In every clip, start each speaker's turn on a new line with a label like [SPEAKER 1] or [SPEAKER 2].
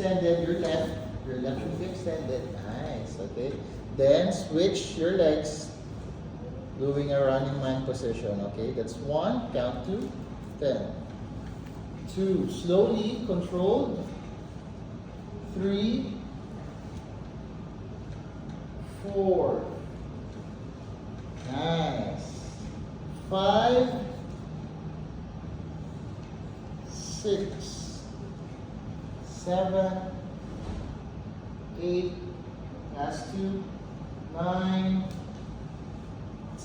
[SPEAKER 1] extended, your left should be extended. Nice, okay. Then switch your legs, doing a running man position, okay. That's 1, count to 10. 2, slowly, controlled. 3, 4, nice. 5, 6, 7, 8, last 2, 9,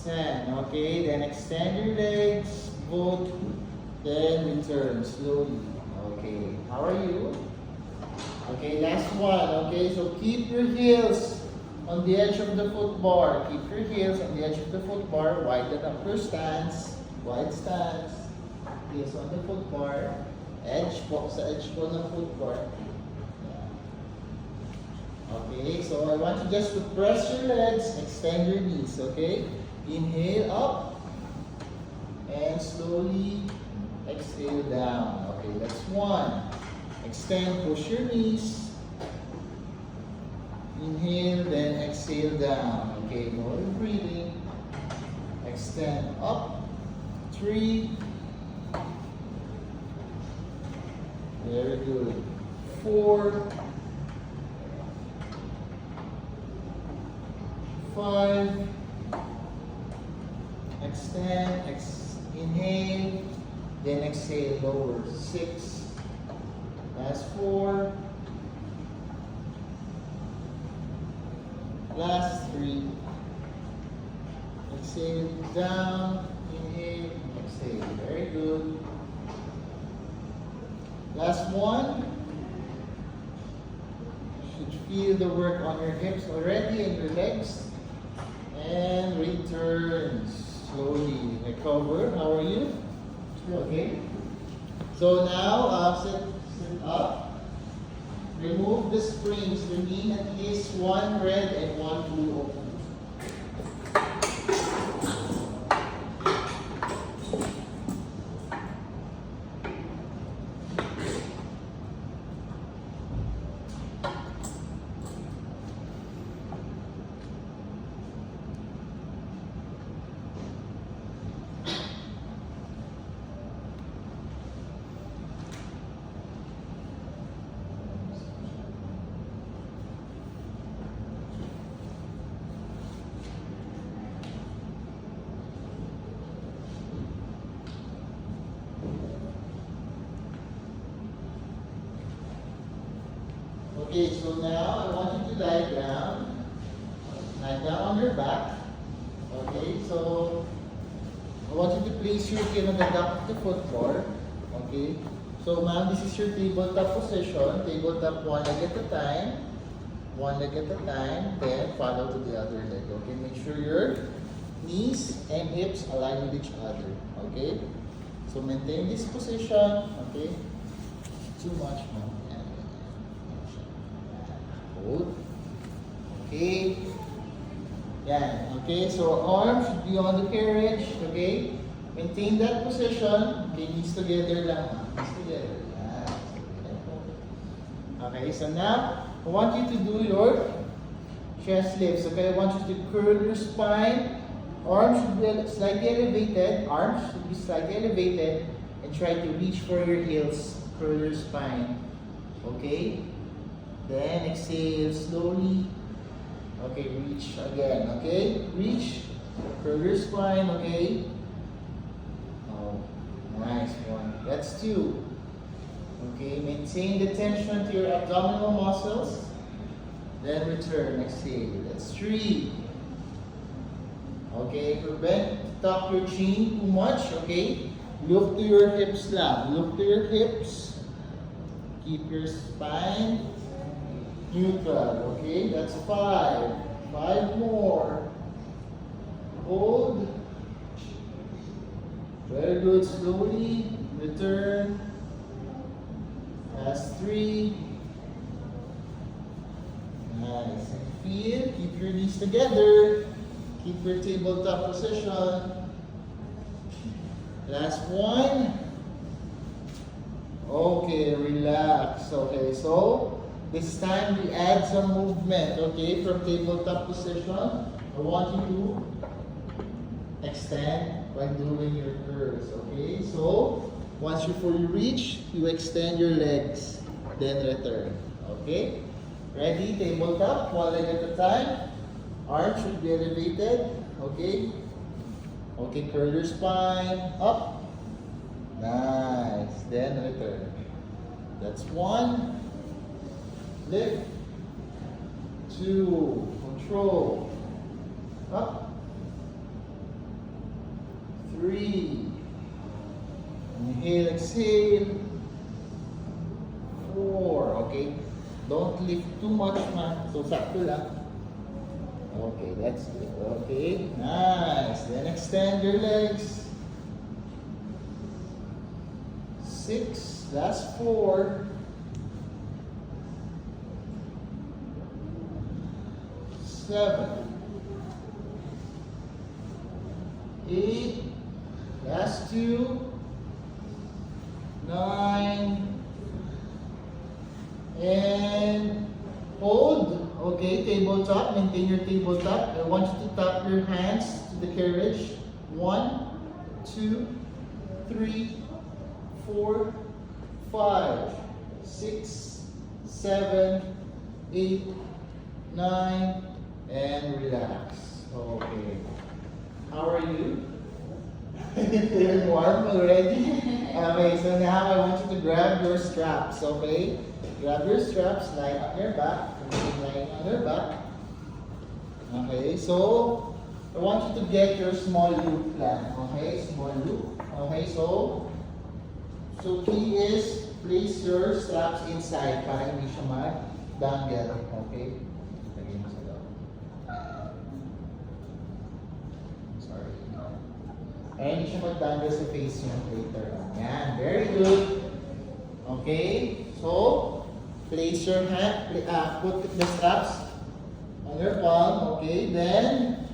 [SPEAKER 1] 10. Okay, then extend your legs, both, then return slowly. Okay, how are you? Okay, last one. Okay, so keep your heels on the edge of the foot bar. Keep your heels on the edge of the foot bar. Widen up your stance. Wide stance. Heels on the foot bar. Edge po, sa edge po ng foot bar. Okay, so I want you just to press your legs, extend your knees, okay? Inhale up, and slowly exhale down. Okay, that's 1. Extend, push your knees. Inhale, then exhale down. Okay, more breathing. Extend up. 3. Very good. 4. 5. Extend, inhale, then exhale, lower. 6. Last 4. Last 3. Exhale down, inhale, exhale. Very good. Last 1. You should feel the work on your hips already and your legs. And return slowly. Recover. How are you? Okay. So now sit up. Remove the springs. We need at least 1 red and 1 blue open. Okay, so now I want you to lie down. Lie down on your back. Okay, so I want you to place your chin on the top of the foot bar. Okay, so ma'am, this is your tabletop position. Tabletop 1 leg at a time. 1 leg at a time. Then follow to the other leg. Okay, make sure your knees and hips align with each other. Okay, so maintain this position. Okay, too much, ma'am. Hold. Okay. Yan. Okay, so arms should be on the carriage. Okay. Maintain that position. Okay, knees together lang. Knees together. Yan. Okay, so now, I want you to do your chest lifts. Okay, I want you to curl your spine. Arms should be slightly elevated. Arms should be slightly elevated. And try to reach for your heels. Curl your spine. Okay. Then exhale slowly. Okay, reach again. Okay, reach. Curl your spine. Okay. Oh, nice one. That's 2. Okay, maintain the tension to your abdominal muscles. Then return. Exhale. That's 3. Okay, prevent tuck your chin too much. Okay, look to your hips lang. Look to your hips. Keep your spine neutral. Okay, that's 5. 5 more. Hold. Very good. Slowly return. That's 3. Nice. Feel. Keep your knees together. Keep your tabletop position. Last 1. Okay, relax. Okay, so This time we add some movement, okay, from tabletop position. I want you to extend by doing your curls, okay? So, once you fully reach, you extend your legs, then return, okay? Ready? Tabletop, one leg at a time. Arms should be elevated, okay? Okay, curl your spine, up. Nice, then return. That's one. Lift. Two. Control. Up. Three. Inhale, exhale. Four. Okay. Don't lift too much, man. So, sakto lang. Okay, that's good. Okay, nice. Then extend your legs. 6. Last 4. 7, 8, last 2, 9, and hold. Okay, tabletop, maintain your tabletop. I want you to tap your hands to the carriage. 1, 2, 3, 4, 5, 6, 7, 8, 9, and relax. Okay. How are you? Feeling warm already? Okay, so now I want you to grab your straps, okay? Grab your straps, lie on your back. Lying on your back. Okay, so I want you to get your small loop plan. Okay, small loop. Okay, so key is place your straps inside para hindi siya mag-dangle. Okay? Lagay mo sa loob. Sorry. Ay, hindi siya mag-dangle sa face niya later. Yan, very good. Okay, so place your hand, put the straps on your palm. Okay, then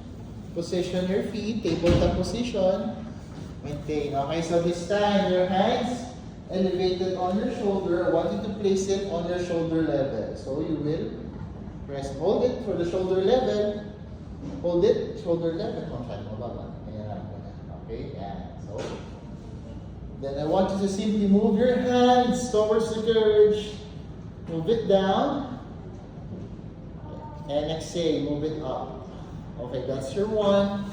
[SPEAKER 1] position your feet, tabletop position. Maintain. Okay, so this time your hands elevated on your shoulder. I want you to place it on your shoulder level. So you will press, hold it for the shoulder level. Hold it, shoulder level. Okay, yeah. So then I want you to simply move your hands towards the carriage. Move it down. And exhale, move it up. Okay, that's your 1.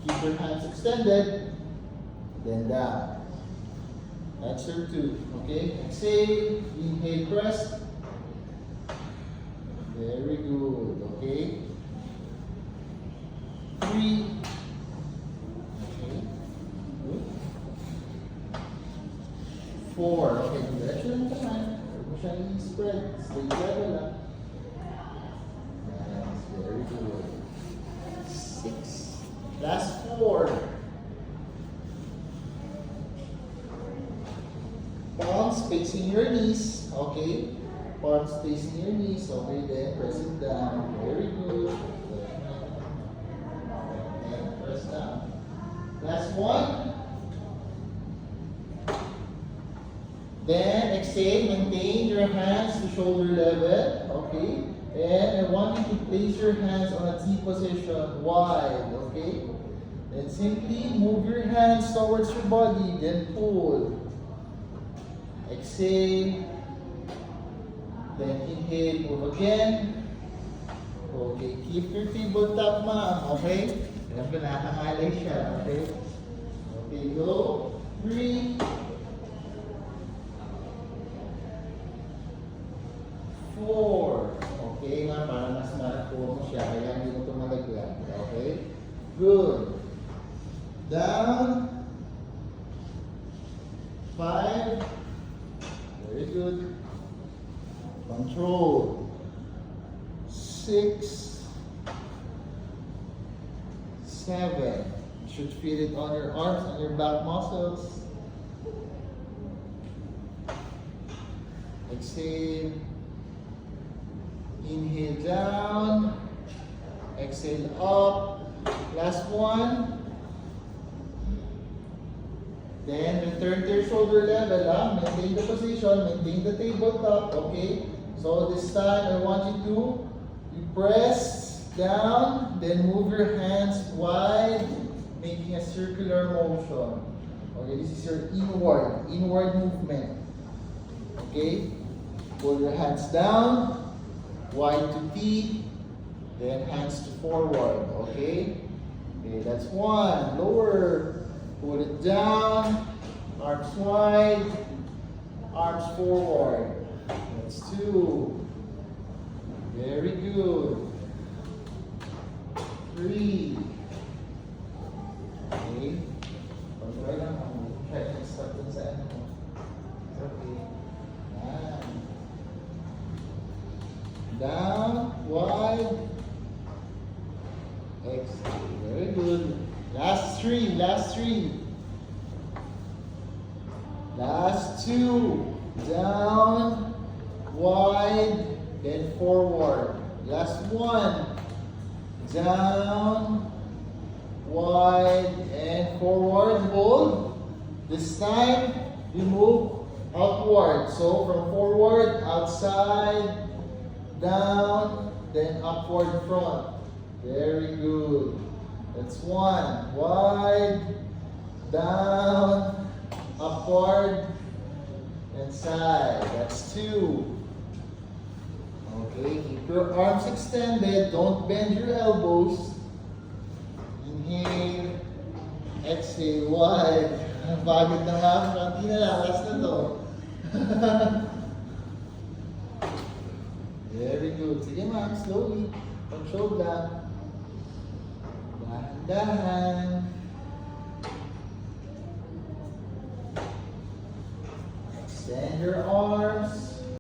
[SPEAKER 1] Keep your hands extended. Then down. That's your 2. Okay, exhale, inhale, press. Very good. Okay. 3. Okay. Good. 4. Okay, direction of the hand. Shiny spread, stay level up. That's very good. 6. Last 4. Palms facing your knees. Okay. Palms facing your knees. Okay, then press it down. Very good. And press down. Last 1. Then exhale, maintain your hands to shoulder level, okay? And I want you to place your hands on a T position, wide, okay? Then simply move your hands towards your body, then pull. Exhale. Then inhale, move again. Okay, keep your tabletop, ma'am, okay? Alam ko nakakalay siya, okay? Okay, go. 3. 4. Okay nga, para mas marakuha mo siya, kaya hindi mo ito malagyan. Okay? Good. Down. 5. Very good. Control. 6. 7. You should feel it on your arms and your back muscles. Exhale. Inhale down, exhale up, last 1. Then return to your shoulder level, maintain the position, maintain the tabletop, okay? So this time I want you press down, then move your hands wide, making a circular motion. Okay, this is your inward movement. Okay, pull your hands down, wide to T, then hands to forward. Okay, that's one. Lower, pull it down, arms wide, arms forward. That's two. Very good. 3. Okay. Pag-try lang ako. Try to start dun sa ano. Okay. Yan. Down, wide. Exhale. Very good. Last 3. Last 2. Down, wide, then forward. Last 1. Down, wide, and forward. Hold. This time, you move outward. So from forward, outside, down, then upward front. Very good. That's 1. Wide, down, upward, and side. That's 2. Okay, keep your arms extended. Don't bend your elbows. Inhale. Exhale. Wide. Bagod na nga. Kanti na lang. Last na to. Very good. Sige ma'am, slowly. Control lang. Dahan-dahan. Extend your